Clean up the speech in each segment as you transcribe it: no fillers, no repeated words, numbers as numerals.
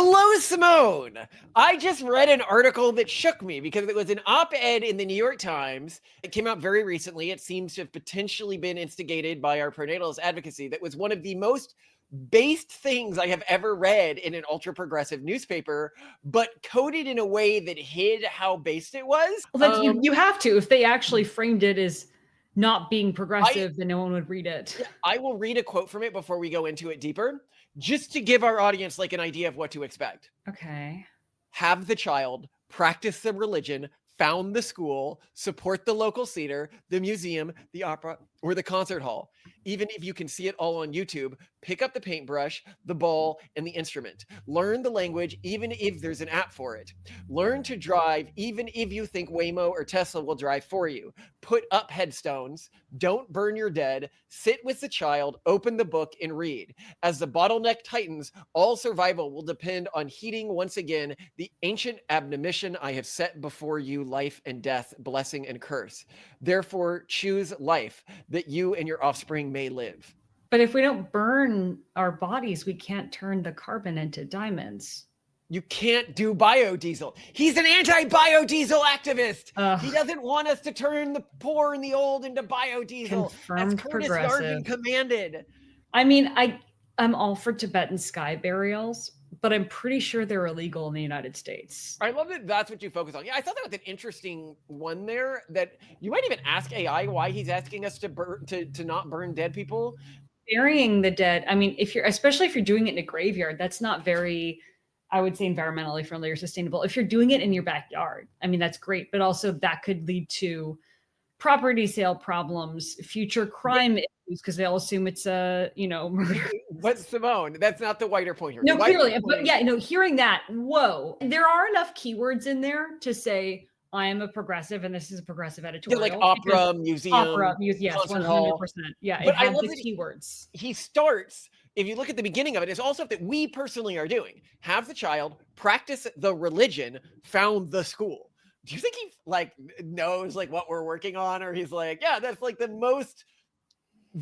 Hello, Simone. I just read an article that shook me because it was an op-ed in the New York Times. It came out very recently. It seems to have potentially been instigated by our Prenatalist Advocacy. That was one of the most based things I have ever read in an ultra-progressive newspaper, but coded in a way that hid how based it was. Well, you have to. If they actually framed it as not being progressive, then no one would read it. Yeah, I will read a quote from it before we go into it deeper, just to give our audience like an idea of what to expect. Okay. Have the child practice the religion, found the school, support the local theater, the museum, the opera, or the concert hall. Even if you can see it all on YouTube, pick up the paintbrush, the ball, and the instrument. Learn the language, even if there's an app for it. Learn to drive, even if you think Waymo or Tesla will drive for you. Put up headstones. Don't burn your dead. Sit with the child, open the book, and read. As the bottleneck tightens, all survival will depend on heeding once again the ancient admonition I have set before you, life and death, blessing and curse. Therefore, choose life, that you and your offspring may live. But if we don't burn our bodies, we can't turn the carbon into diamonds. You can't do biodiesel. He's an anti-biodiesel activist. He doesn't want us to turn the poor and the old into biodiesel. Confirmed As Curtis Yarvin commanded. I mean, I'm all for Tibetan sky burials, but I'm pretty sure they're illegal in the United States. I love that that's what you focus on. Yeah, I thought that was an interesting one there, that you might even ask AI why he's asking us to not burn dead people. Burying the dead, I mean, especially if you're doing it in a graveyard, that's not very, I would say, environmentally friendly or sustainable. If you're doing it in your backyard, I mean, that's great, but also that could lead to property sale problems, future crime issues, because they'll assume it's a, murder. But Simone, that's not the wider point here. No, clearly, but yeah, hearing that, whoa, there are enough keywords in there to say, I am a progressive, and this is a progressive editorial. Yeah, like opera, museum, yes, 100%. Hall. Yeah, but it has the keywords. He starts, if you look at the beginning of it, it's all stuff that we personally are doing. Have the child practice the religion, found the school. Do you think he knows what we're working on? Or he's like, yeah, that's the most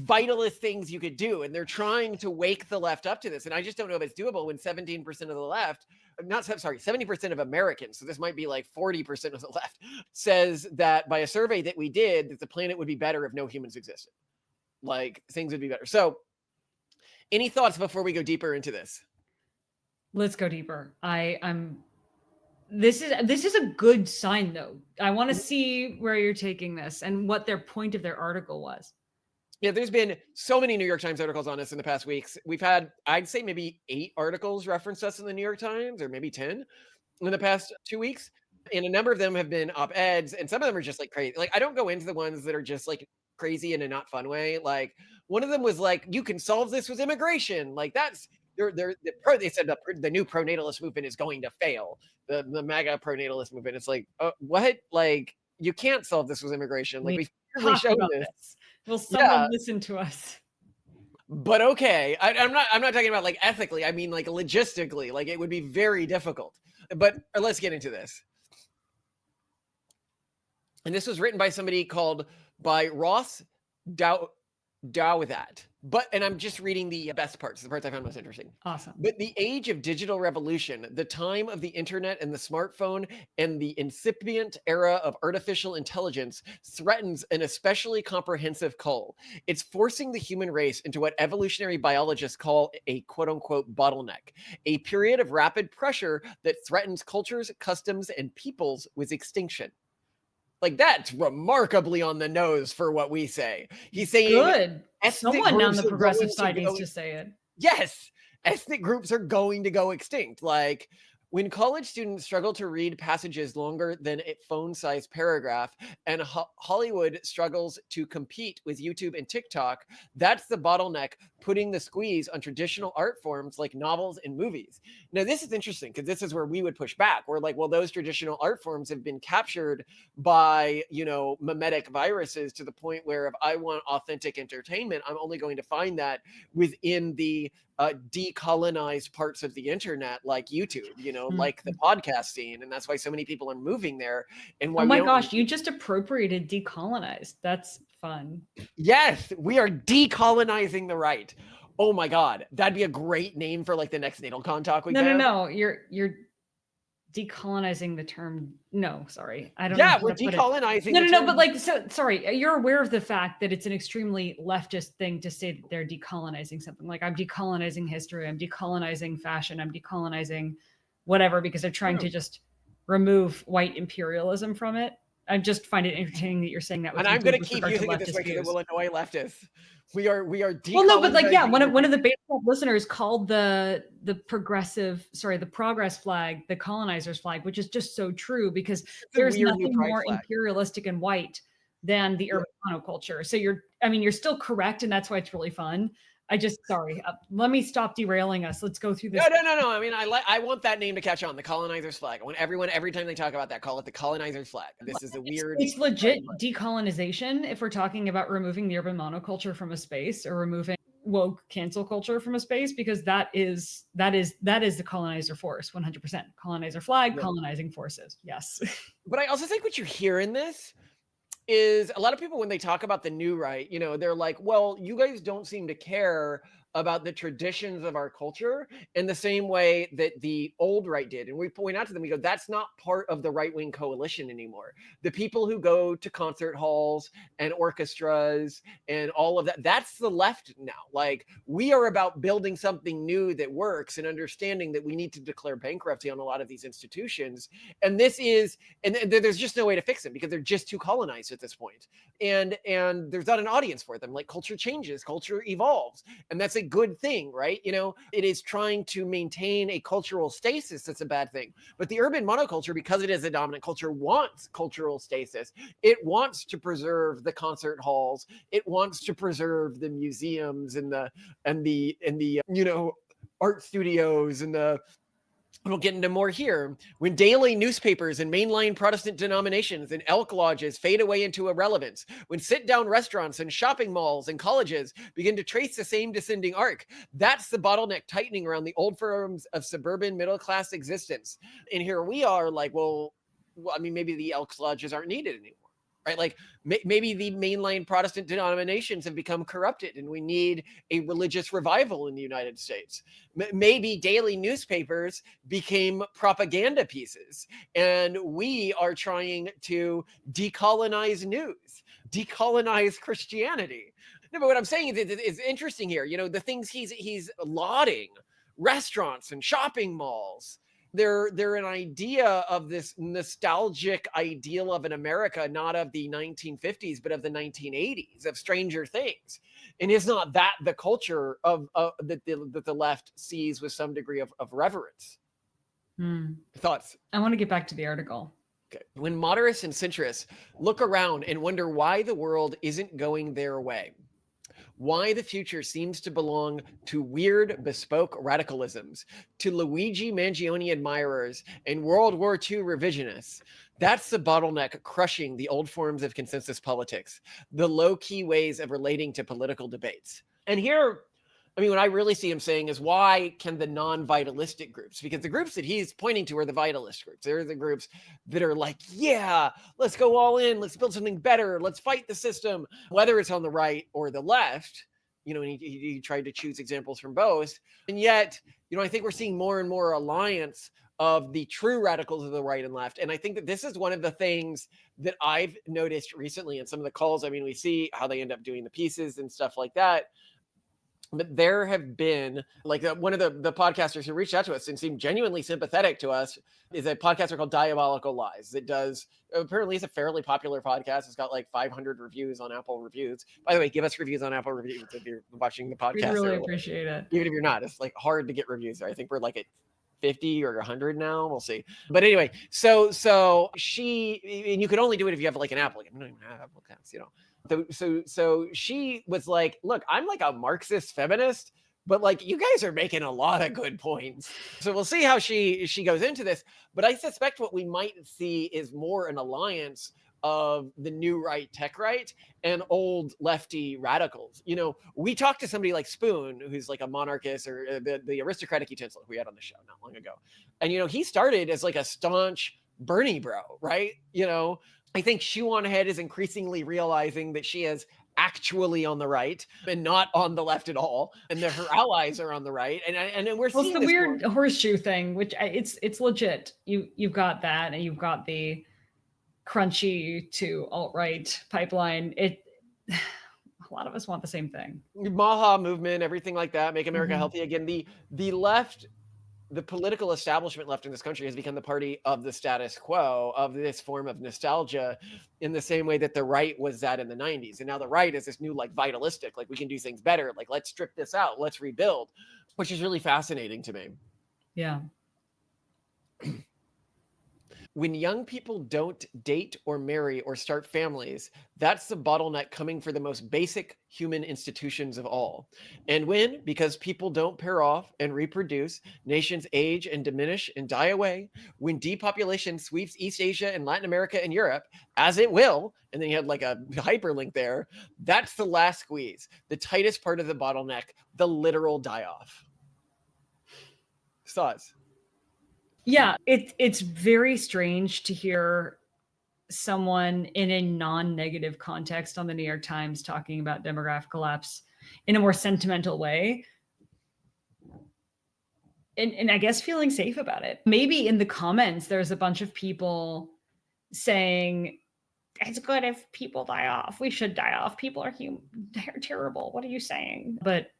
vitalist things you could do. And they're trying to wake the left up to this. And I just don't know if it's doable when 17% of the left, 70% of Americans, so this might be 40% of the left, says that by a survey that we did, that the planet would be better if no humans existed. Things would be better. So any thoughts before we go deeper into this? Let's go deeper. This is a good sign, though. I want to see where you're taking this and what their point of their article was. Yeah, there's been so many New York Times articles on this in the past weeks. We've had, I'd say, maybe 8 articles reference us in the New York Times, or maybe 10 in the past 2 weeks. And a number of them have been op-eds, and some of them are just crazy. I don't go into the ones that are just crazy in a not fun way. One of them was you can solve this with immigration. That's they said the new pronatalist movement is going to fail. The MAGA pronatalist movement. It's what? You can't solve this with immigration. We've clearly shown this. Will someone listen to us? But okay, I'm not talking about ethically. I mean logistically. It would be very difficult. But let's get into this. And this was written by somebody by Ross Dowithat. And I'm just reading the best parts, the parts I found most interesting. Awesome. But the age of digital revolution, the time of the internet and the smartphone, and the incipient era of artificial intelligence threatens an especially comprehensive cull. It's forcing the human race into what evolutionary biologists call a quote-unquote bottleneck, a period of rapid pressure that threatens cultures, customs, and peoples with extinction. That's remarkably on the nose for what we say. He's saying good. Someone on the progressive side needs to say it. Yes, ethnic groups are going to go extinct. When college students struggle to read passages longer than a phone-sized paragraph, and Hollywood struggles to compete with YouTube and TikTok, that's the bottleneck putting the squeeze on traditional art forms like novels and movies. Now, this is interesting because this is where we would push back. We're well, those traditional art forms have been captured by, mimetic viruses to the point where if I want authentic entertainment, I'm only going to find that within the decolonized parts of the internet, like YouTube, like the podcast scene. And that's why so many people are moving there. And why oh my gosh, you just appropriated decolonized. That's fun. Yes, we are decolonizing the right. Oh my God. That'd be a great name for like the next natal con talk we No, have. no. You're decolonizing the term. No, sorry. I don't know Yeah, how we're to put it. decolonizing No, the no, no. term. But like, so sorry. You're aware of the fact that it's an extremely leftist thing to say that they're decolonizing something. Like, I'm decolonizing history. I'm decolonizing fashion. I'm decolonizing whatever, because they're trying to just remove white imperialism from it. I just find it entertaining that you're saying that And I'm going to keep using it this way because it will annoy leftists. We are decolonizing. Well, no, but like, yeah, one of the beta listeners called the progress flag the colonizer's flag, which is just so true, because there's nothing more imperialistic and white than the urban monoculture. So you're still correct, and that's why it's really fun. Sorry, let me stop derailing us. Let's go through this. No. I mean, I want that name to catch on, the colonizer's flag. I want everyone, every time they talk about that, call it the colonizer's flag. This is a weird. It's legit decolonization if we're talking about removing the urban monoculture from a space, or removing woke cancel culture from a space, because that is the colonizer force, 100%. Colonizer flag, colonizing forces. Yes. But I also think what you hear in this is a lot of people, when they talk about the new right, they're like, well, you guys don't seem to care about the traditions of our culture in the same way that the old right did. And we point out to them, we go, that's not part of the right-wing coalition anymore. The people who go to concert halls and orchestras and all of that, that's the left now. Like, we are about building something new that works and understanding that we need to declare bankruptcy on a lot of these institutions. And there's just no way to fix them because they're just too colonized at this point. And there's not an audience for them. Like, culture changes, culture evolves. And that's a good thing, right? It is trying to maintain a cultural stasis. That's a bad thing. But the urban monoculture, because it is a dominant culture, wants cultural stasis. It wants to preserve the concert halls. It wants to preserve the museums and the art studios and the. We'll get into more here. When daily newspapers and mainline Protestant denominations and elk lodges fade away into irrelevance, when sit-down restaurants and shopping malls and colleges begin to trace the same descending arc, that's the bottleneck tightening around the old forms of suburban middle-class existence. And here we are like, well, I mean, maybe the elk lodges aren't needed anymore. Right? Like, maybe the mainline Protestant denominations have become corrupted and we need a religious revival in the United States. Maybe daily newspapers became propaganda pieces and we are trying to decolonize news, decolonize Christianity. No, but what I'm saying is interesting here. The things he's lauding, restaurants and shopping malls, they're an idea of this nostalgic ideal of an America, not of the 1950s, but of the 1980s, of Stranger Things. And is not that the culture of that the left sees with some degree of reverence? Thoughts? I want to get back to the article. Okay. When moderates and centrists look around and wonder why the world isn't going their way, why the future seems to belong to weird, bespoke radicalisms, to Luigi Mangione admirers and World War II revisionists. That's the bottleneck crushing the old forms of consensus politics, the low-key ways of relating to political debates. And here, I mean, what I really see him saying is, why can the non-vitalistic groups, because the groups that he's pointing to are the vitalist groups. They're the groups that are like, yeah, let's go all in. Let's build something better. Let's fight the system, whether it's on the right or the left. And he tried to choose examples from both. And yet, I think we're seeing more and more alliance of the true radicals of the right and left. And I think that this is one of the things that I've noticed recently in some of the calls. I mean, we see how they end up doing the pieces and stuff like that. But there have been, like, one of the podcasters who reached out to us and seemed genuinely sympathetic to us is a podcaster called Diabolical Lies. That does, apparently it's a fairly popular podcast. It's got like 500 reviews on Apple Reviews. By the way, give us reviews on Apple Reviews if you're watching the podcast. We really appreciate it. Even if you're not, it's like hard to get reviews there. I think we're like at 50 or 100 now. We'll see. But anyway, so she, and you can only do it if you have like an Apple. I don't even have Apple accounts, So she was like, look, I'm like a Marxist feminist, but like, you guys are making a lot of good points. So we'll see how she goes into this. But I suspect what we might see is more an alliance of the new right, tech right, and old lefty radicals. We talked to somebody like Spoon, who's like a monarchist, or the aristocratic utensil we had on the show not long ago. And, he started as like a staunch Bernie bro, right? I think Shoe on Head is increasingly realizing that she has actually on the right and not on the left at all, and that her allies are on the right, and then we're Well, seeing it's the this weird horseshoe thing, which it's legit. You've got that, and you've got the crunchy to alt-right pipeline. A lot of us want the same thing. Maha movement, everything like that, make America Mhm. healthy again. The left, the political establishment left in this country has become the party of the status quo, of this form of nostalgia, in the same way that the right was that in the 90s. And now the right is this new, like, vitalistic, like, we can do things better, like, let's strip this out, let's rebuild, which is really fascinating to me. Yeah. When young people don't date or marry or start families, that's the bottleneck coming for the most basic human institutions of all. And when, because people don't pair off and reproduce, nations age and diminish and die away, when depopulation sweeps East Asia and Latin America and Europe, as it will, and then you had like a hyperlink there, that's the last squeeze, the tightest part of the bottleneck, the literal die-off. Thoughts? Yeah, it's very strange to hear someone in a non-negative context on the New York Times talking about demographic collapse in a more sentimental way. And I guess feeling safe about it. Maybe in the comments, there's a bunch of people saying, it's good if people die off. We should die off. People are they're terrible. What are you saying? But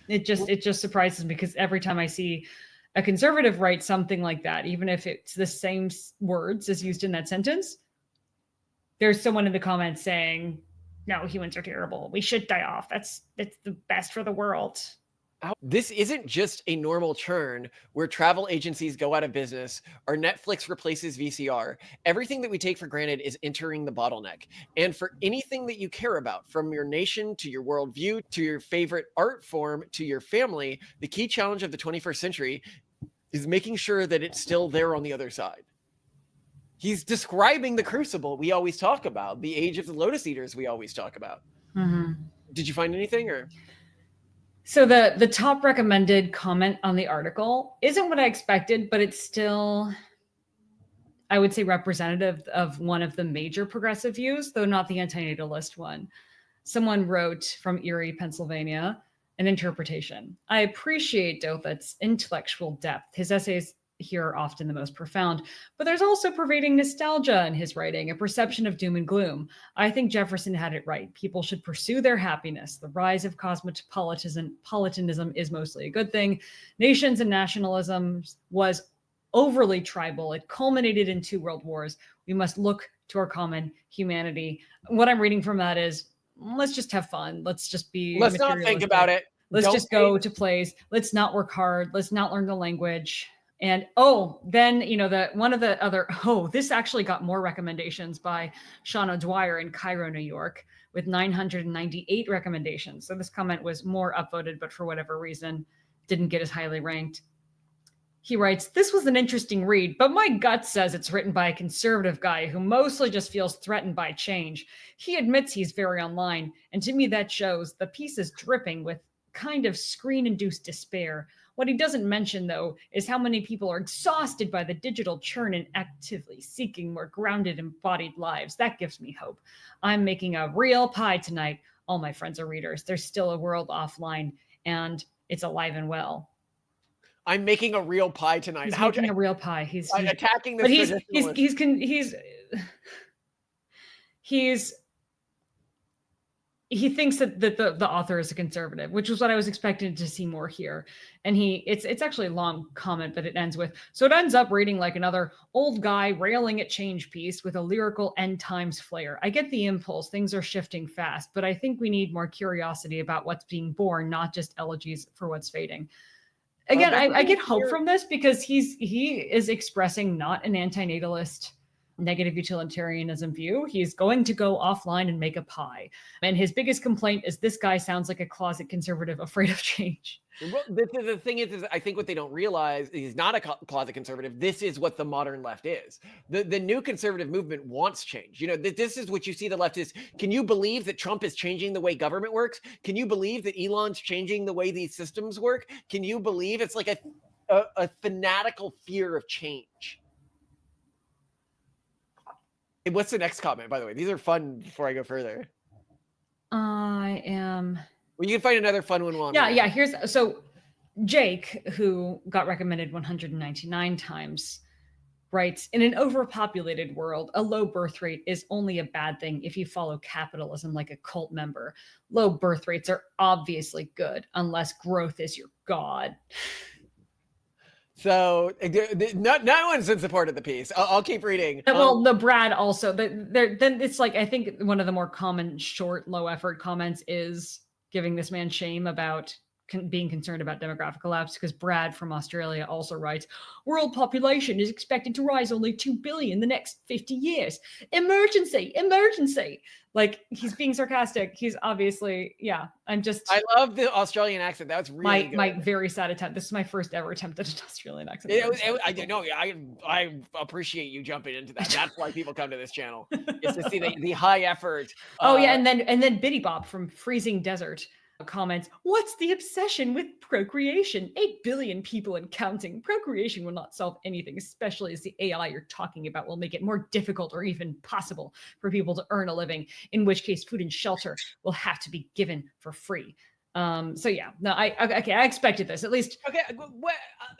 it just surprises me, because every time I see a conservative write something like that, even if it's the same words as used in that sentence, there's someone in the comments saying, no, humans are terrible. We should die off. That's the best for the world. This isn't just a normal churn where travel agencies go out of business or Netflix replaces VCR. Everything that we take for granted is entering the bottleneck. And for anything that you care about, from your nation to your worldview, to your favorite art form, to your family, the key challenge of the 21st century is making sure that it's still there on the other side. He's describing the crucible we always talk about, the age of the lotus eaters we always talk about. Mm-hmm. Did you find anything, or? So the top recommended comment on the article isn't what I expected, but it's still, I would say, representative of one of the major progressive views, though not the anti-natalist one. Someone wrote from Erie, Pennsylvania, an interpretation. I appreciate Dothat's intellectual depth. His essays here are often the most profound, but there's also pervading nostalgia in his writing, a perception of doom and gloom. I think Jefferson had it right. People should pursue their happiness. The rise of cosmopolitanism is mostly a good thing. Nations and nationalism was overly tribal. It culminated in 2 world wars. We must look to our common humanity. What I'm reading from that is, let's just have fun. Let's just be Let's not think about it. Let's just go to plays. Let's not work hard. Let's not learn the language. And then, this actually got more recommendations by Sean O'Dwyer in Cairo, New York, with 998 recommendations. So this comment was more upvoted, but for whatever reason, didn't get as highly ranked. He writes, this was an interesting read, but my gut says it's written by a conservative guy who mostly just feels threatened by change. He admits he's very online, and to me that shows. The piece is dripping with kind of screen-induced despair. What he doesn't mention, though, is how many people are exhausted by the digital churn and actively seeking more grounded, embodied lives. That gives me hope. I'm making a real pie tonight. All my friends are readers. There's still a world offline, and it's alive and well. I'm making a real pie tonight. He's making a real pie. He's attacking this. But he thinks that the author is a conservative, which was what I was expecting to see more here. And it's actually a long comment, but it ends with, so it ends up reading like another old guy railing at change piece with a lyrical end times flair. I get the impulse, things are shifting fast, but I think we need more curiosity about what's being born, not just elegies for what's fading. Again, I get hope from this, because he is expressing not an anti-natalist, negative utilitarianism view. He's going to go offline and make a pie. And his biggest complaint is, this guy sounds like a closet conservative afraid of change. Well, the thing is I think what they don't realize is he's not a closet conservative. This is what the modern left is. The new conservative movement wants change. This is what you see the left is. Can you believe that Trump is changing the way government works? Can you believe that Elon's changing the way these systems work? Can you believe it's like a fanatical fear of change? What's the next comment, by the way? These are fun before I go further. I am. Well, you can find another fun one while I'm Yeah. So Jake, who got recommended 199 times, writes, in an overpopulated world, a low birth rate is only a bad thing if you follow capitalism like a cult member. Low birth rates are obviously good unless growth is your god. So no one's in support of the piece. I'll keep reading. Well, the Brad also, then it's like, I think one of the more common short, low effort comments is giving this man shame about being concerned about demographic collapse, because Brad from Australia also writes, world population is expected to rise only 2 billion the next 50 years. Emergency. Like, he's being sarcastic. He's obviously, I love the Australian accent. That was really good. My very sad attempt. This is my first ever attempt at an Australian accent. I appreciate you jumping into that. That's why people come to this channel, is to see the high effort. And then Biddy Bob from Freezing Desert comments, what's the obsession with procreation? 8 billion people and counting. Procreation will not solve anything, especially as the AI you're talking about will make it more difficult or even possible for people to earn a living, in which case food and shelter will have to be given for free. I expected this, at least. Okay,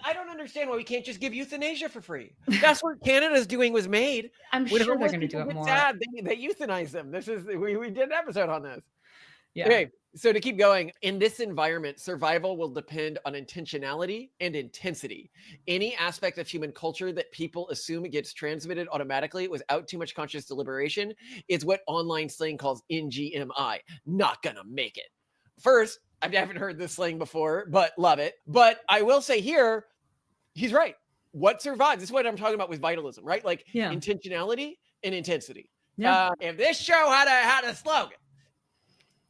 I don't understand why we can't just give euthanasia for free. That's what Canada's doing was made. I'm sure they're going to do it more. Sad, they euthanize them. We did an episode on this. Yeah. Okay, so to keep going, in this environment, survival will depend on intentionality and intensity. Any aspect of human culture that people assume gets transmitted automatically without too much conscious deliberation is what online slang calls NGMI, not gonna make it. First, I haven't heard this slang before, but love it. But I will say here, he's right. What survives? This is what I'm talking about with vitalism, right? Like intentionality and intensity. Yeah. If this show had a slogan,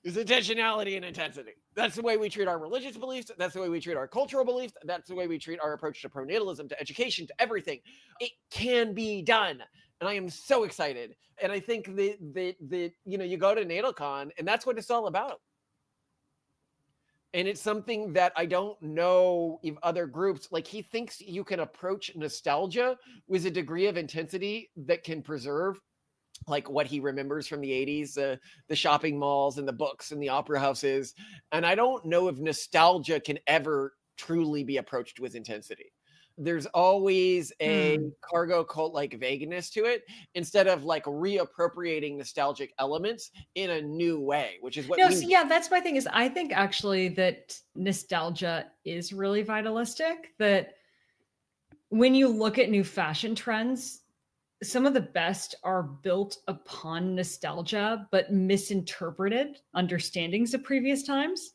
is intentionality and intensity. That's the way we treat our religious beliefs. That's the way we treat our cultural beliefs. That's the way we treat our approach to pronatalism, to education, to everything. It can be done. And I am so excited. And I think that you go to NatalCon and that's what it's all about. And it's something that I don't know if other groups, like, he thinks you can approach nostalgia with a degree of intensity that can preserve like what he remembers from the 80s, the shopping malls and the books and the opera houses. And I don't know if nostalgia can ever truly be approached with intensity. There's always a cargo cult like vagueness to it, instead of like reappropriating nostalgic elements in a new way, which is what that's my thing. Is I think actually that nostalgia is really vitalistic, that when you look at new fashion trends, some of the best are built upon nostalgia, but misinterpreted understandings of previous times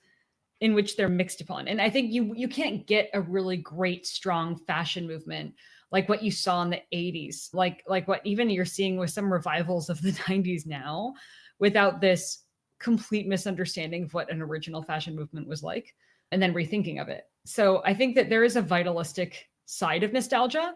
in which they're mixed upon. And I think you can't get a really great, strong fashion movement like what you saw in the 80s, like what even you're seeing with some revivals of the 90s now, without this complete misunderstanding of what an original fashion movement was like, and then rethinking of it. So I think that there is a vitalistic side of nostalgia,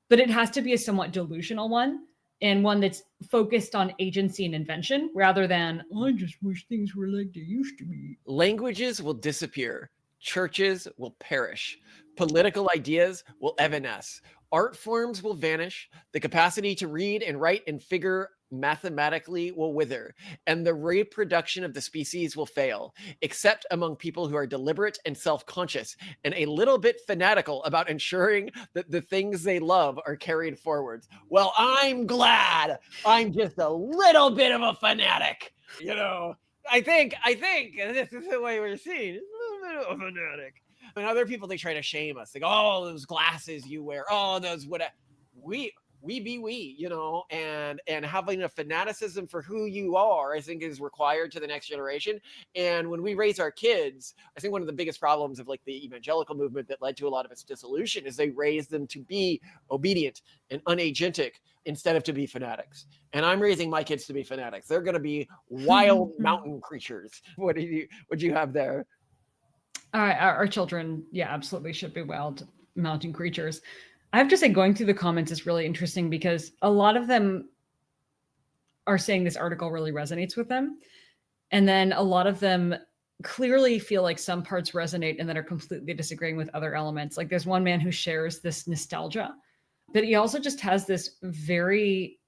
but it has to be a somewhat delusional one, and one that's focused on agency and invention rather than, I just wish things were like they used to be. Languages will disappear. Churches will perish. Political ideas will evanesce. Art forms will vanish. The capacity to read and write and figure mathematically will wither, and the reproduction of the species will fail, except among people who are deliberate and self-conscious and a little bit fanatical about ensuring that the things they love are carried forwards. Well, I'm glad I'm just a little bit of a fanatic. I think this is the way we're seen. A little bit of a fanatic. And other people, they try to shame us. Like, oh, those glasses you wear. Oh, those what we and having a fanaticism for who you are, I think, is required to the next generation. And when we raise our kids, I think one of the biggest problems of like the evangelical movement that led to a lot of its dissolution is they raised them to be obedient and unagentic instead of to be fanatics. And I'm raising my kids to be fanatics. They're going to be wild mountain creatures. What do you have there? Our children, absolutely should be wild mountain creatures. I have to say, going through the comments is really interesting because a lot of them are saying this article really resonates with them. And then a lot of them clearly feel like some parts resonate and then are completely disagreeing with other elements. Like there's one man who shares this nostalgia, but he also just has this very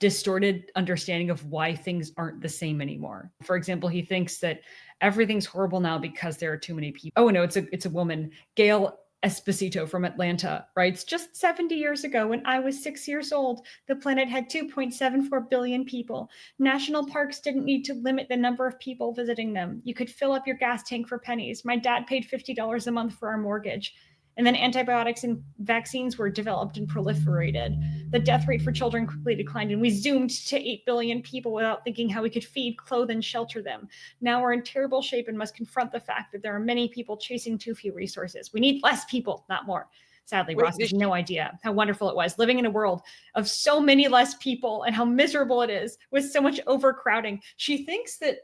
distorted understanding of why things aren't the same anymore. For example, he thinks that everything's horrible now because there are too many people. Oh no, it's a woman, Gail Esposito from Atlanta, writes, just 70 years ago, when I was 6 years old, the planet had 2.74 billion people. National parks didn't need to limit the number of people visiting them. You could fill up your gas tank for pennies. My dad paid $50 a month for our mortgage. And then antibiotics and vaccines were developed and proliferated. The death rate for children quickly declined, and we zoomed to 8 billion people without thinking how we could feed, clothe, and shelter them. Now we're in terrible shape and must confront the fact that there are many people chasing too few resources. We need less people, not more. Sadly, Ross has no idea how wonderful it was living in a world of so many less people and how miserable it is with so much overcrowding. She thinks that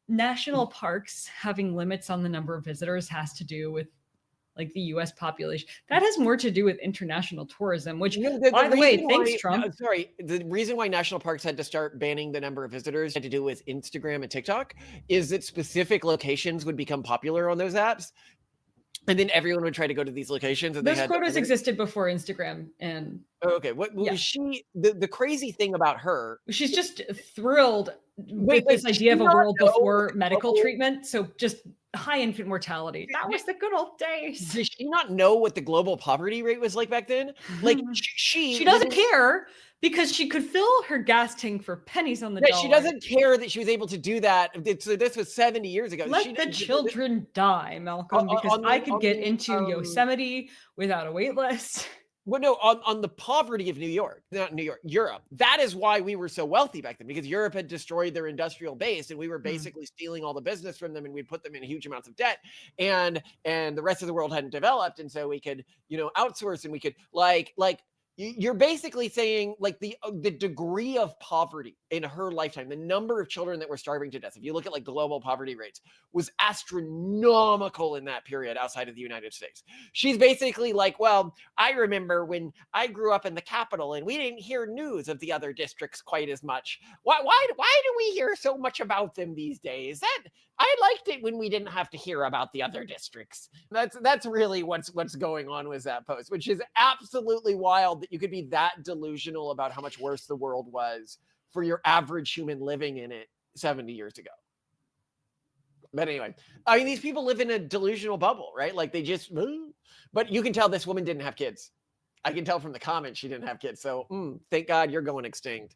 national parks having limits on the number of visitors has to do with like the US population. That has more to do with international tourism, which, by the way, thanks, Trump. The reason why national parks had to start banning the number of visitors had to do with Instagram and TikTok is that specific locations would become popular on those apps. And then everyone would try to go to these locations. And those quotas existed before Instagram. And okay, what was she? The crazy thing about her, she's just thrilled with this idea of a world before medical treatment. So just high infant mortality. That was the good old days. Does she not know what the global poverty rate was like back then? Like she doesn't care because she could fill her gas tank for pennies on the dollar. She doesn't care that she was able to do that. So this was 70 years ago. Let the children die, Malcolm, because I could get into Yosemite without a wait list. Well, no, on the poverty of New York, not New York, Europe. That is why we were so wealthy back then, because Europe had destroyed their industrial base, and we were basically stealing all the business from them, and we put them in huge amounts of debt, and the rest of the world hadn't developed, and so we could, outsource, and we could you're basically saying like the degree of poverty in her lifetime, the number of children that were starving to death, if you look at like global poverty rates, was astronomical in that period outside of the United States. She's basically like, well, I remember when I grew up in the capital and we didn't hear news of the other districts quite as much. Why do we hear so much about them these days? I liked it when we didn't have to hear about the other districts. That's really what's going on with that post, which is absolutely wild that you could be that delusional about how much worse the world was for your average human living in it 70 years ago. But anyway, I mean, these people live in a delusional bubble, right? Like they just, but you can tell this woman didn't have kids. I can tell from the comments she didn't have kids. So thank God you're going extinct.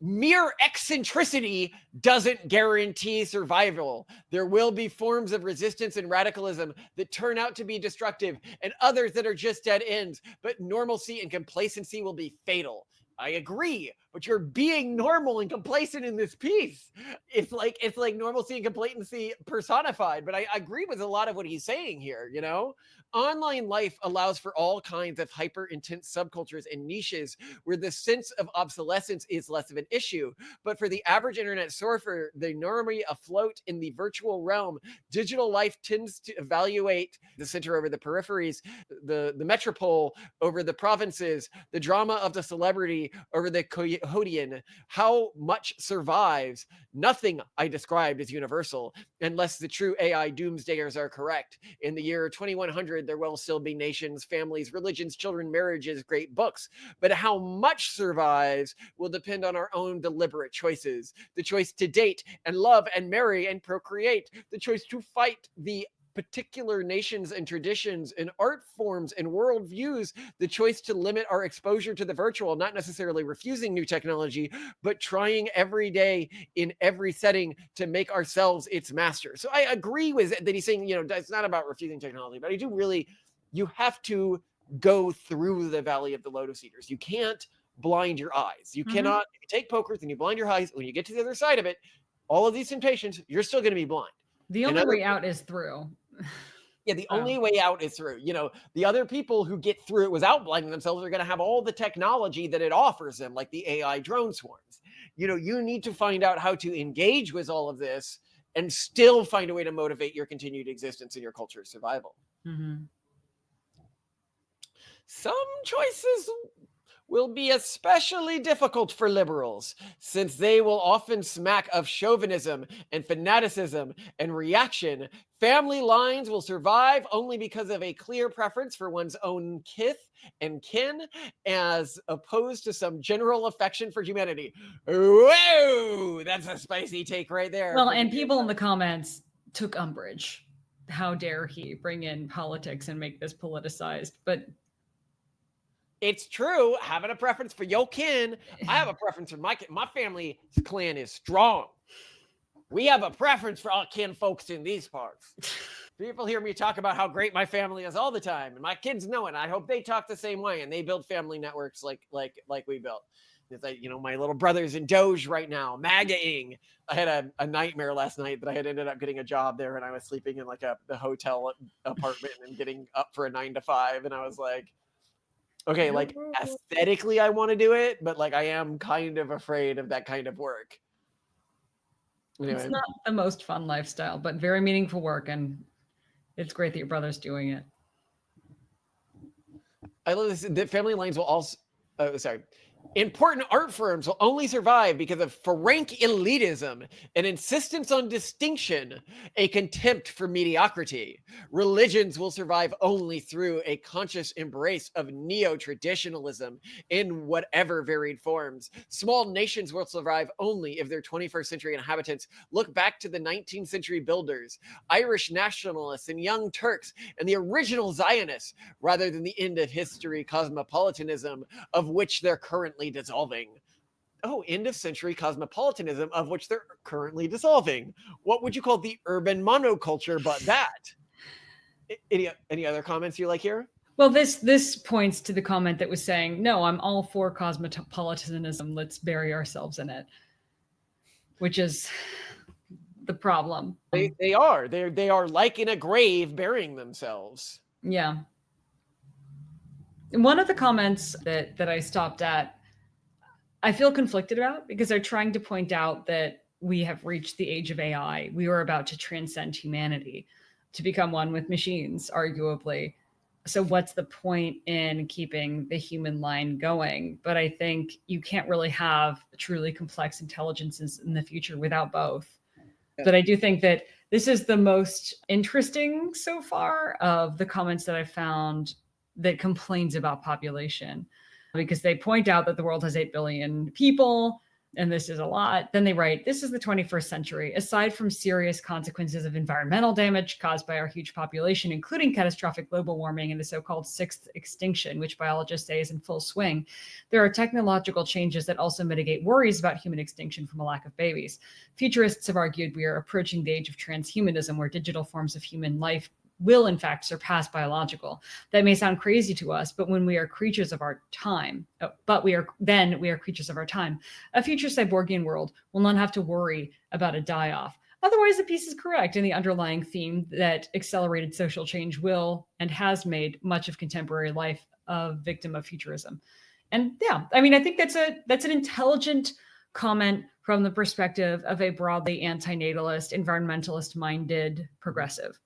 Mere eccentricity doesn't guarantee survival. There will be forms of resistance and radicalism that turn out to be destructive and others that are just dead ends, but normalcy and complacency will be fatal. I agree, but you're being normal and complacent in this piece. It's like normalcy and complacency personified, but I agree with a lot of what he's saying here, Online life allows for all kinds of hyper intense subcultures and niches where the sense of obsolescence is less of an issue. But for the average internet surfer, the normally afloat in the virtual realm, digital life tends to evaluate the center over the peripheries, the metropole over the provinces, the drama of the celebrity over the quotidian. How much survives? Nothing I described is universal, unless the true AI doomsdayers are correct. In the year 2100, there will still be nations, families, religions, children, marriages, great books. But how much survives will depend on our own deliberate choices. The choice to date and love and marry and procreate. The choice to fight the particular nations and traditions and art forms and worldviews, the choice to limit our exposure to the virtual, not necessarily refusing new technology, but trying every day in every setting to make ourselves its master. So I agree with that. He's saying, it's not about refusing technology, but you have to go through the valley of the lotus eaters. You can't blind your eyes. You cannot, if you take pokers and you blind your eyes, when you get to the other side of it, all of these temptations, you're still going to be blind. The only way out is through. Yeah, the only way out is through. The other people who get through it without blinding themselves are going to have all the technology that it offers them, like the AI drone swarms. You need to find out how to engage with all of this and still find a way to motivate your continued existence and your culture's survival. Some choices will be especially difficult for liberals, since they will often smack of chauvinism and fanaticism and reaction. Family lines will survive only because of a clear preference for one's own kith and kin, as opposed to some general affection for humanity. Whoa, that's a spicy take right there. Well, and people in the comments took umbrage. How dare he bring in politics and make this politicized? But it's true. Having a preference for your kin, I have a preference for my kin. My family clan is strong. We have a preference for our kin folks in these parts. People hear me talk about how great my family is all the time, and my kids know it. And I hope they talk the same way, and they build family networks like we built. It's like, my little brother's in Doge right now, MAGA-ing. I had a nightmare last night that I had ended up getting a job there, and I was sleeping in like a hotel apartment and getting up for a 9 to 5, and I was like, okay, like aesthetically I want to do it, but like I am kind of afraid of that kind of work. Anyway. It's not the most fun lifestyle, but very meaningful work, and it's great that your brother's doing it. I love this. The family lines will also, important art firms will only survive because of frank elitism, an insistence on distinction, a contempt for mediocrity. Religions will survive only through a conscious embrace of neo-traditionalism in whatever varied forms. Small nations will survive only if their 21st century inhabitants look back to the 19th century builders, Irish nationalists and young Turks, and the original Zionists, rather than the end of history cosmopolitanism, of which they're currently dissolving. Oh, end of century cosmopolitanism, of which they're currently dissolving. What would you call the urban monoculture but that? Any other comments you like here? Well, this points to the comment that was saying, no, I'm all for cosmopolitanism. Let's bury ourselves in it, which is the problem. They are like in a grave burying themselves. Yeah. One of the comments that I stopped at, I feel conflicted about, because they're trying to point out that we have reached the age of AI. We are about to transcend humanity to become one with machines, arguably. So what's the point in keeping the human line going? But I think you can't really have truly complex intelligences in the future without both. Yeah. But I do think that this is the most interesting so far of the comments that I've found that complains about population, because they point out that the world has 8 billion people, and this is a lot. Then they write, this is the 21st century. Aside from serious consequences of environmental damage caused by our huge population, including catastrophic global warming and the so-called sixth extinction, which biologists say is in full swing, there are technological changes that also mitigate worries about human extinction from a lack of babies. Futurists have argued we are approaching the age of transhumanism, where digital forms of human life will in fact surpass biological. That may sound crazy to us, but when we are creatures of our time, we are creatures of our time. A future cyborgian world will not have to worry about a die-off. Otherwise, the piece is correct in the underlying theme that accelerated social change will and has made much of contemporary life a victim of futurism. And yeah, I mean, I think that's an intelligent comment from the perspective of a broadly anti-natalist, environmentalist-minded progressive.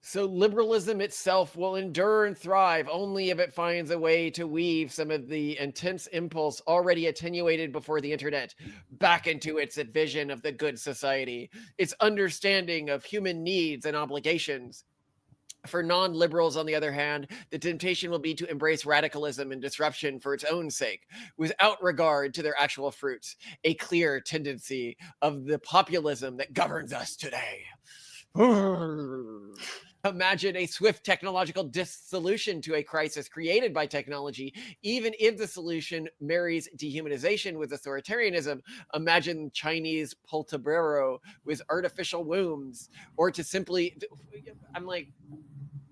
So liberalism itself will endure and thrive only if it finds a way to weave some of the intense impulse already attenuated before the internet back into its vision of the good society, its understanding of human needs and obligations. For non-liberals, on the other hand, the temptation will be to embrace radicalism and disruption for its own sake, without regard to their actual fruits, a clear tendency of the populism that governs us today. Imagine a swift technological dissolution to a crisis created by technology, even if the solution marries dehumanization with authoritarianism. Imagine Chinese Poltebrero with artificial wombs, or to simply, I'm like,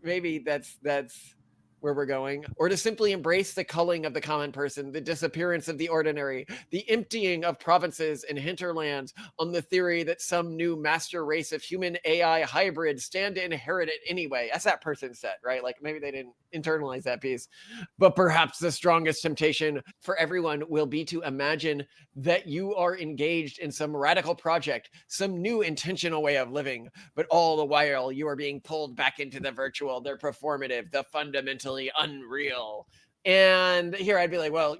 maybe that's where we're going, or to simply embrace the culling of the common person, the disappearance of the ordinary, the emptying of provinces and hinterlands on the theory that some new master race of human AI hybrids stand to inherit it anyway. That's that person said, right? Like maybe they didn't internalize that piece, but perhaps the strongest temptation for everyone will be to imagine that you are engaged in some radical project, some new intentional way of living, but all the while you are being pulled back into the virtual, the performative, the fundamentally unreal. And here I'd be like, well,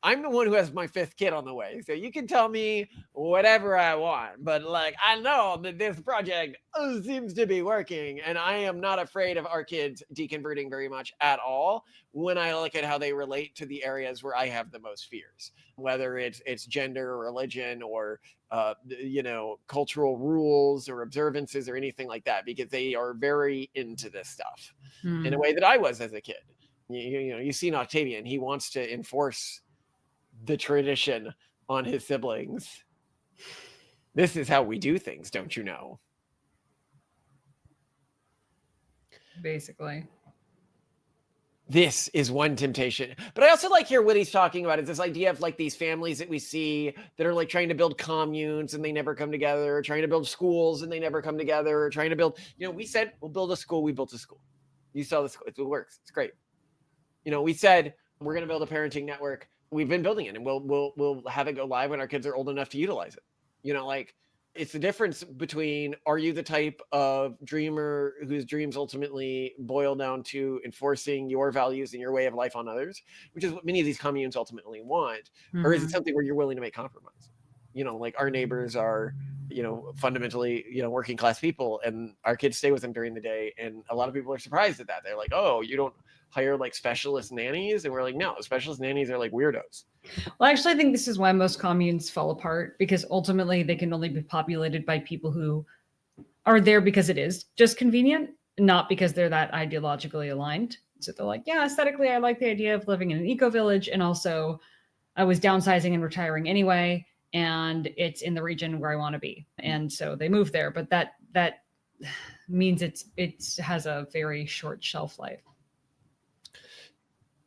I'm the one who has my 5th kid on the way, so you can tell me whatever I want, but like, I know that this project seems to be working, and I am not afraid of our kids deconverting very much at all when I look at how they relate to the areas where I have the most fears, whether it's gender or religion or cultural rules or observances or anything like that, because they are very into this stuff in a way that I was as a kid. You see Octavian, he wants to enforce the tradition on his siblings. This is how we do things, don't you know? Basically. This is one temptation. But I also like here what he's talking about is this idea of like these families that we see that are like trying to build communes and they never come together, or trying to build schools and they never come together, or trying to build, we said we'll build a school, we built a school. You saw the school, it works, it's great. We said we're going to build a parenting network. We've been building it, and we'll have it go live when our kids are old enough to utilize it. Like, it's the difference between, are you the type of dreamer whose dreams ultimately boil down to enforcing your values and your way of life on others, which is what many of these communes ultimately want, or is it something where you're willing to make compromise? Like our neighbors are, fundamentally, working class people, and our kids stay with them during the day, and a lot of people are surprised at that. They're like, oh, you don't hire like specialist nannies? And we're like, no, specialist nannies are like weirdos. Well, actually, I think this is why most communes fall apart, because ultimately they can only be populated by people who are there because it is just convenient, not because they're that ideologically aligned. So they're like, yeah, aesthetically, I like the idea of living in an eco-village, and also I was downsizing and retiring anyway, and it's in the region where I want to be. And so they move there, but that means it has a very short shelf life.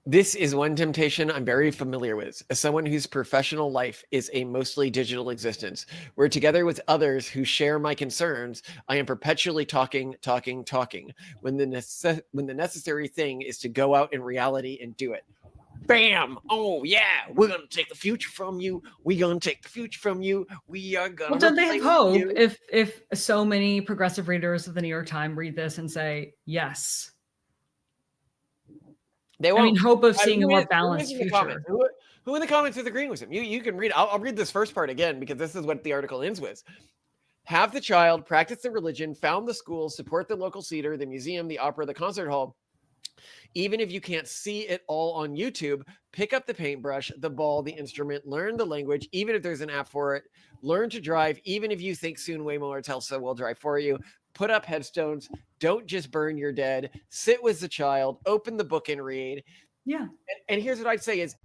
This is one temptation I'm very familiar with, as someone whose professional life is a mostly digital existence, where together with others who share my concerns, I am perpetually talking, when the necessary thing is to go out in reality and do it. Bam! Oh yeah, we're gonna take the future from you. We're gonna take the future from you. We are gonna. Well, don't they have hope if so many progressive readers of the New York Times read this and say yes? They won't. Hope of seeing a more balanced future. Who in the comments is agreeing with him? You can read. I'll read this first part again, because this is what the article ends with. Have the child practice the religion, found the school, support the local theater, the museum, the opera, the concert hall. Even if you can't see it all on YouTube, pick up the paintbrush, the ball, the instrument, learn the language, even if there's an app for it. Learn to drive, even if you think soon Waymo or Tesla will drive for you. Put up headstones. Don't just burn your dead. Sit with the child. Open the book and read. Yeah. And here's what I'd say is,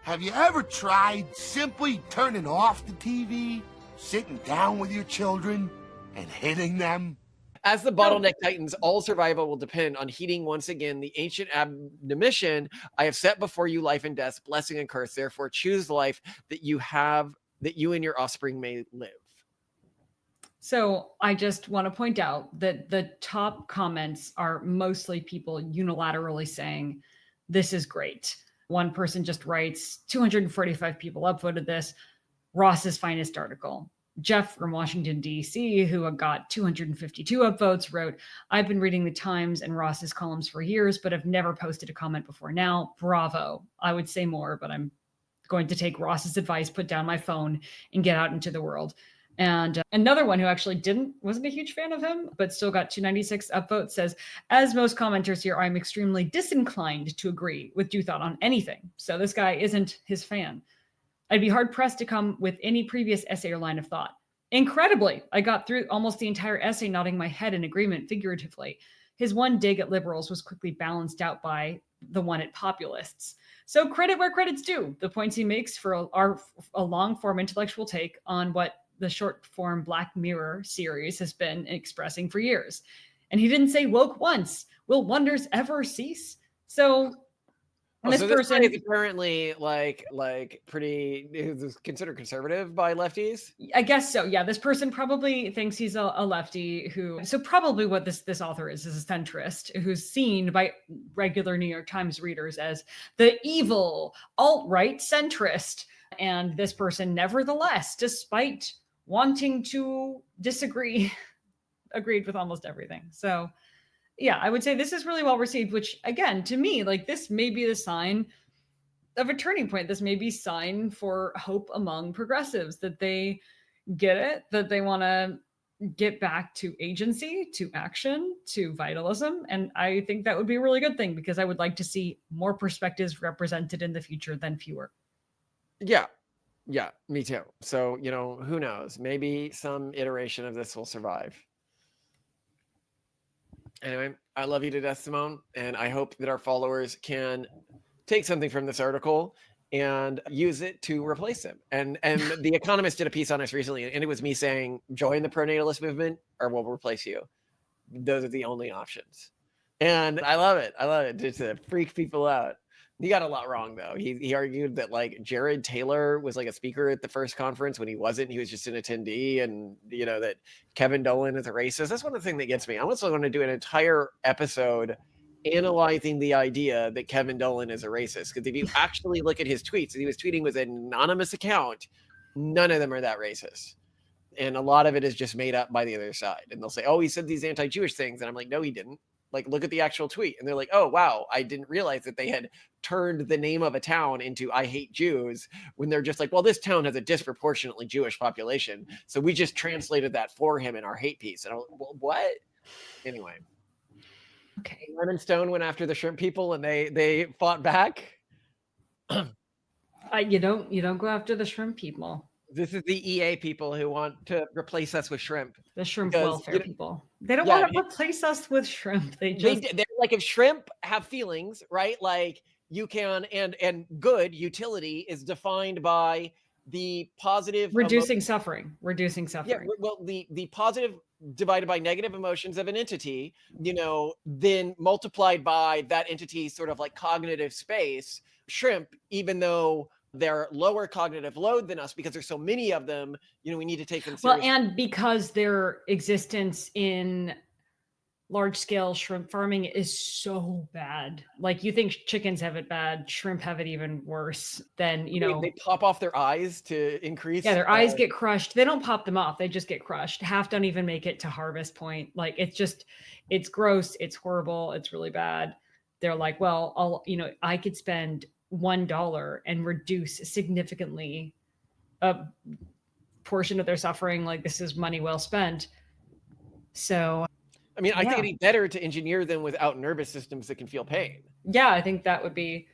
have you ever tried simply turning off the TV, sitting down with your children, and hitting them? As the bottleneck tightens, all survival will depend on heeding once again the ancient admonition, I have set before you life and death, blessing and curse. Therefore, choose the life that you have, that you and your offspring may live. So I just want to point out that the top comments are mostly people unilaterally saying, this is great. One person just writes, 245 people upvoted this, Ross's finest article. Jeff from Washington, D.C., who got 252 upvotes, wrote, I've been reading the Times and Ross's columns for years, but have never posted a comment before now. Bravo. I would say more, but I'm going to take Ross's advice, put down my phone, and get out into the world. And another one who actually wasn't a huge fan of him, but still got 296 upvotes, says, as most commenters here, I'm extremely disinclined to agree with Duthought on anything. So this guy isn't his fan. I'd be hard-pressed to come with any previous essay or line of thought. Incredibly, I got through almost the entire essay nodding my head in agreement figuratively. His one dig at liberals was quickly balanced out by the one at populists. So credit where credit's due. The points he makes for a long-form intellectual take on what the short-form Black Mirror series has been expressing for years. And he didn't say woke once. Will wonders ever cease? So... this person is apparently like pretty is considered conservative by lefties. I guess so. Yeah, this person probably thinks he's a lefty who. So probably what this author is a centrist who's seen by regular New York Times readers as the evil alt-right centrist. And this person, nevertheless, despite wanting to disagree, agreed with almost everything. So yeah, I would say this is really well received, which again, to me, like this may be the sign of a turning point. This may be sign for hope among progressives, that they get it, that they want to get back to agency, to action, to vitalism. And I think that would be a really good thing, because I would like to see more perspectives represented in the future than fewer. Yeah. Yeah, me too. So, who knows? Maybe some iteration of this will survive. Anyway, I love you to death, Simone, and I hope that our followers can take something from this article and use it to replace him. And The Economist did a piece on us recently, and it was me saying, join the pronatalist movement or we'll replace you. Those are the only options. And I love it. I love it, just to freak people out. He got a lot wrong, though. He argued that like Jared Taylor was like a speaker at the first conference when he wasn't. He was just an attendee, and that Kevin Dolan is a racist. That's one of the things that gets me. I also want to do an entire episode analyzing the idea that Kevin Dolan is a racist. Because if you actually look at his tweets, he was tweeting with an anonymous account, none of them are that racist. And a lot of it is just made up by the other side. And they'll say, oh, he said these anti-Jewish things. And I'm like, no, he didn't. Like, look at the actual tweet. And they're like, oh, wow, I didn't realize that they had turned the name of a town into I hate Jews, when they're just like, well, this town has a disproportionately Jewish population. So we just translated that for him in our hate piece. And I'm like, well, what? Anyway. Okay. Lemon Stone went after the shrimp people and they fought back. You don't go after the shrimp people. This is the EA people who want to replace us with shrimp. The shrimp welfare people. They don't want to replace us with shrimp. They're like, if shrimp have feelings, right? Like you can, and good utility is defined by the positive reducing suffering. Yeah, well, the positive divided by negative emotions of an entity, then multiplied by that entity's sort of like cognitive space. Shrimp, even though they're lower cognitive load than us because there's so many of them, we need to take them seriously. Well, and because their existence in large scale shrimp farming is so bad. Like, you think chickens have it bad, shrimp have it even worse than, they pop off their eyes to increase. Yeah, their eyes get crushed. They don't pop them off. They just get crushed. Half don't even make it to harvest point. Like, it's gross. It's horrible. It's really bad. They're like, well, I could spend $1 and reduce significantly a portion of their suffering. Like, this is money well spent. So, I mean, I think it'd be better to engineer them without nervous systems that can feel pain. Yeah, I think that would be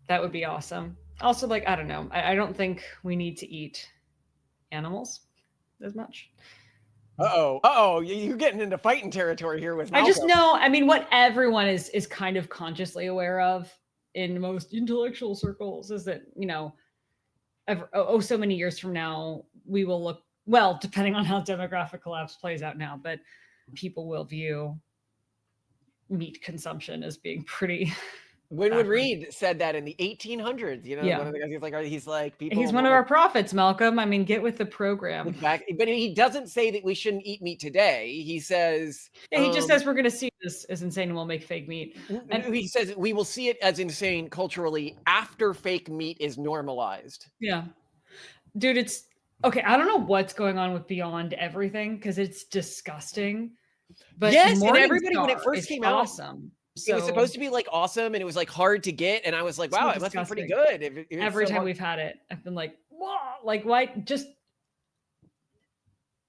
awesome. Also, like, I don't know. I don't think we need to eat animals as much. You're getting into fighting territory here with Malcolm. I just know, I mean, what everyone is kind of consciously aware of in most intellectual circles is that, so many years from now, we will look, well, depending on how demographic collapse plays out now, but people will view meat consumption as being pretty... Winwood Reed said that in the 1800s. One of the guys, he's like, people. He's one of our prophets, Malcolm. I mean, get with the program. But he doesn't say that we shouldn't eat meat today. He says, he just says we're going to see this as insane and we'll make fake meat. And he says we will see it as insane culturally after fake meat is normalized. Yeah, dude, it's okay. I don't know what's going on with Beyond Everything because it's disgusting. But yes, and everybody when it first came out, awesome. So, it was supposed to be like awesome, and it was like hard to get, and I was like, "Wow, it must be pretty good." Every time we've had it, I've been like, "Whoa!" Like, why? Just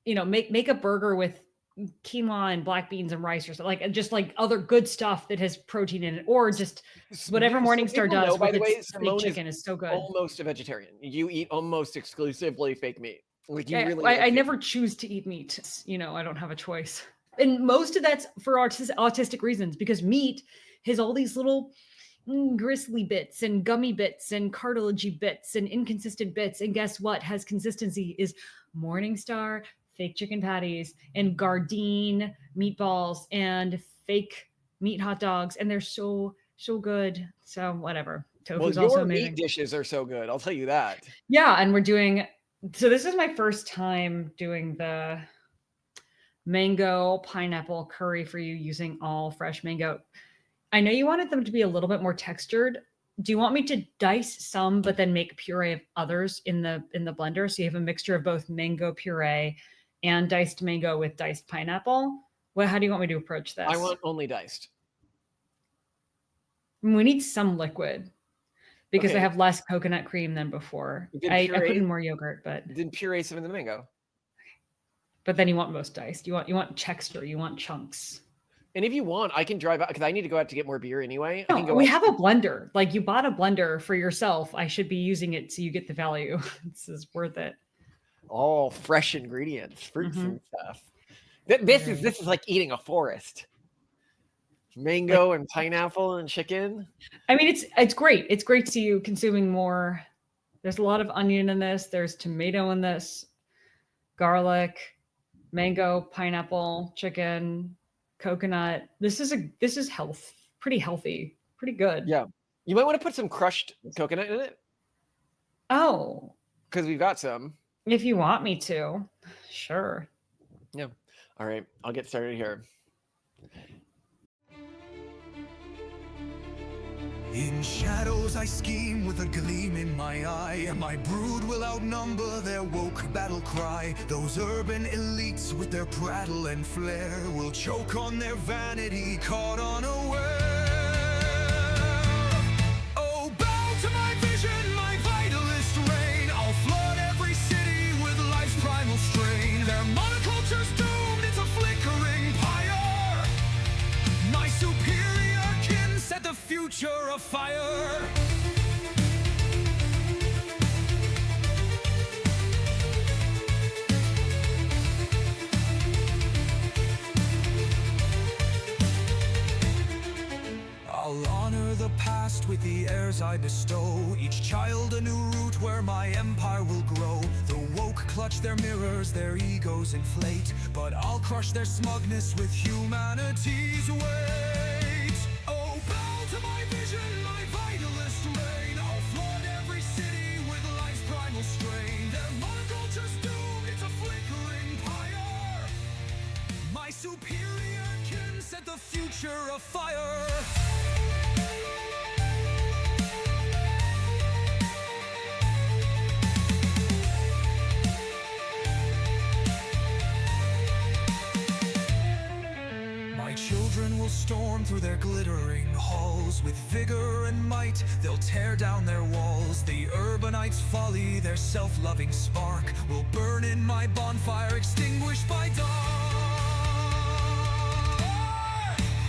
make a burger with quinoa and black beans and rice or something, like just like other good stuff that has protein in it, or just whatever Morningstar does. By the way, Simone chicken is so good. Almost a vegetarian. You eat almost exclusively fake meat. Like I never choose to eat meat. I don't have a choice. And most of that's for autistic reasons, because meat has all these little gristly bits and gummy bits and cartilagey bits and inconsistent bits. And guess what has consistency is Morningstar fake chicken patties and Gardein meatballs and fake meat hot dogs. And they're so good. So whatever. Tofu's also amazing. Meat dishes are so good. I'll tell you that. Yeah. And so this is my first time doing the mango pineapple curry for you using all fresh mango. I know you wanted them to be a little bit more textured. Do you want me to dice some, but then make puree of others in the blender? So you have a mixture of both mango puree and diced mango with diced pineapple. Well, how do you want me to approach this? I want only diced. We need some liquid because I Okay. have less coconut cream than before. Then I put puree- in more yogurt, but Then puree some of the mango. then you want most diced. You want texture. You want chunks. And if you want, I can drive out because I need to go out to get more beer anyway. I can No, go we out- have a blender. Like, you bought a blender for yourself. I should be using it so you get the value. This is worth it. all fresh ingredients, fruits Mhm. and stuff. This is like eating a forest. Mango and pineapple and chicken. I mean, it's great. It's great to see you consuming more. There's a lot of onion in this. There's tomato in this, garlic, mango, pineapple, chicken, coconut. This is pretty healthy, pretty good. Yeah. You might want to put some crushed coconut in it Oh, because we've got some. if you want me to, sure. Yeah. All right. I'll get started here. In shadows I scheme with a gleam in my eye, and my brood will outnumber their woke battle cry. Those urban elites with their prattle and flair will choke on their vanity, caught unaware. Oh, bow to my vision, my vitalist reign. I'll flood every city with life's primal strain. Their monoculture's doomed, it's a flickering pyre. My superior kin set the future afire. I'll honor the past with the heirs I bestow. Each child a new route where my empire will grow. The woke clutch their mirrors, their egos inflate, but I'll crush their smugness with humanity's weight. Oh, bow to my vision, my vitalist reign. I'll flood every city with life's primal strain. Their monoculture's doomed, it's a flickering pyre. My superior kin set the future afire. My children will storm through their glittering halls. With vigor and might, they'll tear down their walls. The urbanites' folly, their self-loving spark, will burn in my bonfire, extinguished by dawn.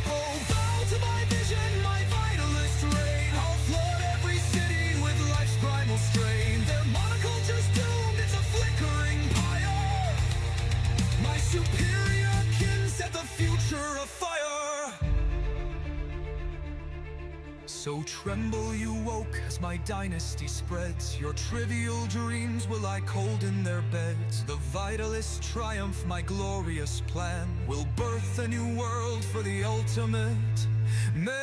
Oh, bow to my vision, my vitalist reign. I'll flood every city with life's primal strain. Their monoculture's doomed, it's a flickering pyre. My superior kin set the future afire. So tremble, you woke, as my dynasty spreads. Your trivial dreams will lie cold in their beds. The Vitalist triumph, my glorious plan, will birth a new world for the ultimate man.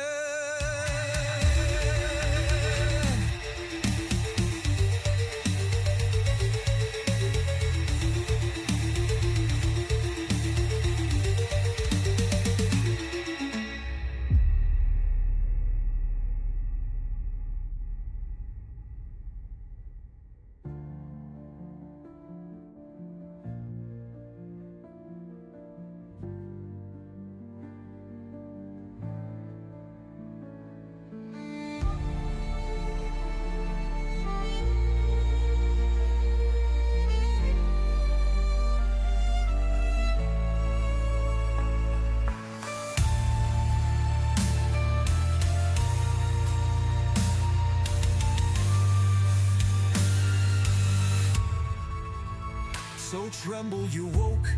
So tremble, you woke,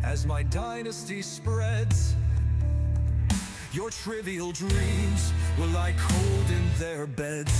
as my dynasty spreads. Your trivial dreams will lie cold in their beds.